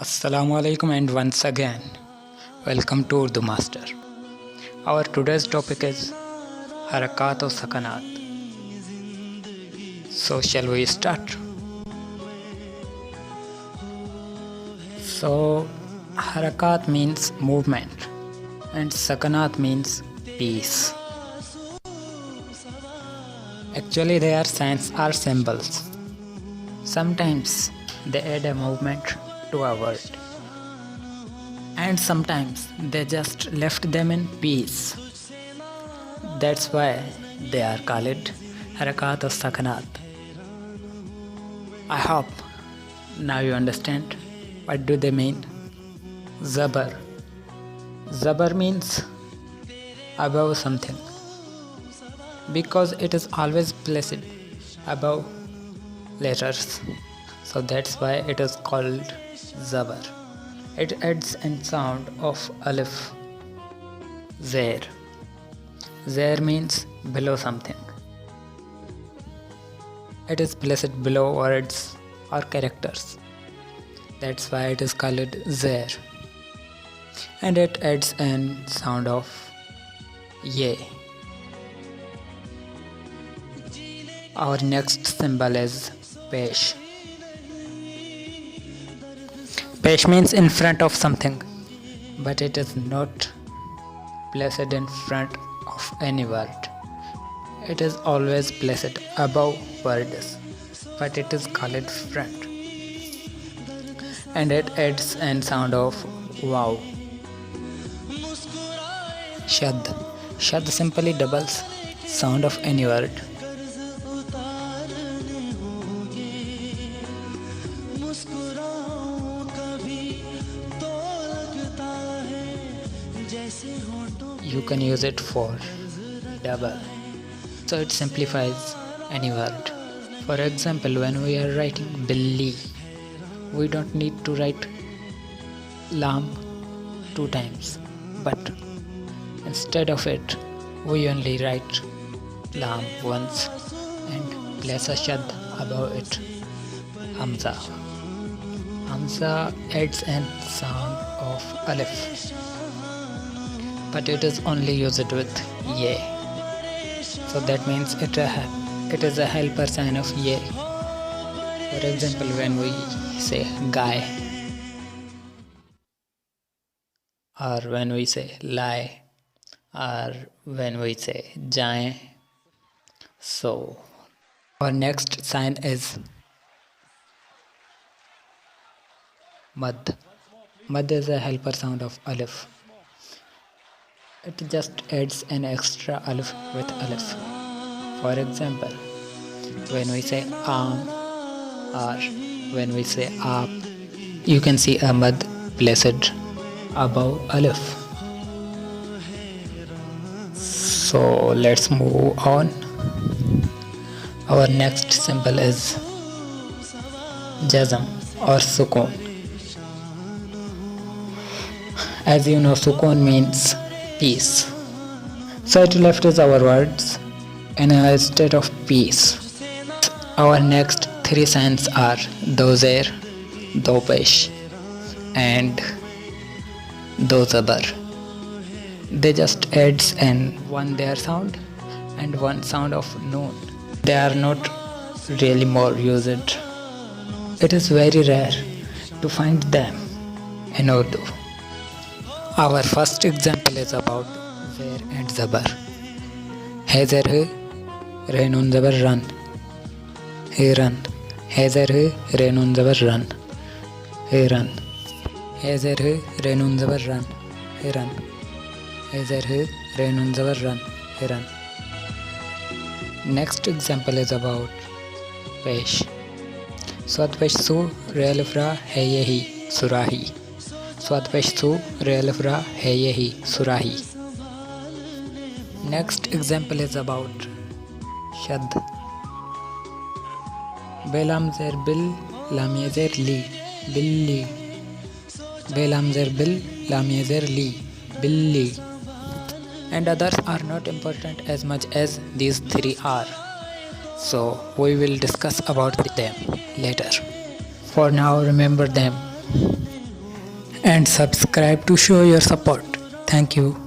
Assalamu alaikum and once again welcome to Urdu Master. Our today's topic is harakaat or sakanaat. So shall we start? So harakaat means movement and sakanaat means peace. Actually they are signs or symbols. Sometimes they add a movement to a word, and sometimes they just left them in peace. That's why they are called harakaat or sakanaat. I hope now you understand what do they mean. Zabar. Zabar means above something, because it is always placed above letters, so that's why it is called zabar. It adds in sound of alif. Zair. Zair means below something. It is placed below words or characters. That's why it is called zair. And it adds in sound of ye. Our next symbol is pesh. Pesh means in front of something, but it is not placed in front of any word. It is always placed above words, but it is called front. And it adds an sound of wow. Shad. Shad simply doubles sound of any word. You can use it for double, so it simplifies any word. For example, when we are writing billi, we don't need to write lam 2 times, but instead of it, we only write lam once and place a shad above it. Hamza. Hamza adds an sound of alif, but it is only used with ye, so that means it is a helper sign of ye. For example, when we say guy, or when we say lie, or when we say jaye. So our next sign is mad. Mad is a helper sound of alif. It just adds an extra alif with alif. For example, when we say aam or when we say aap, you can see a mad placed above alif. So let's move on. Our next symbol is jazm or sukoon. As you know, sukoon means peace. So it left is our words in a state of peace. Our next 3 signs are do zair, do pesh, and do zabar. They just adds in one their sound and one sound of noon. They are not really more used. It is very rare to find them in Urdu. Our first example is about zair and zabar. Hai zair hai, re nun zabar run. Hey run. Hai zair hai, re nun zabar run. Hey run. Hai zair hai, re nun zabar run. Hey run. Hai zair hai, re nun zabar run. Hey run. Next example is about pesh. Swat pesh su, re alif ra, hai yehi, surahi. Swat pesh su, re alif ra, hai yehi, surahi. Next example is about shad. Belam zair bil, lam ye zair li, billi. Belam zair bil, lam ye zair li, billi. And others are not important as much as these 3 are. So we will discuss about them later. For now, remember them. and subscribe to show your support. Thank you.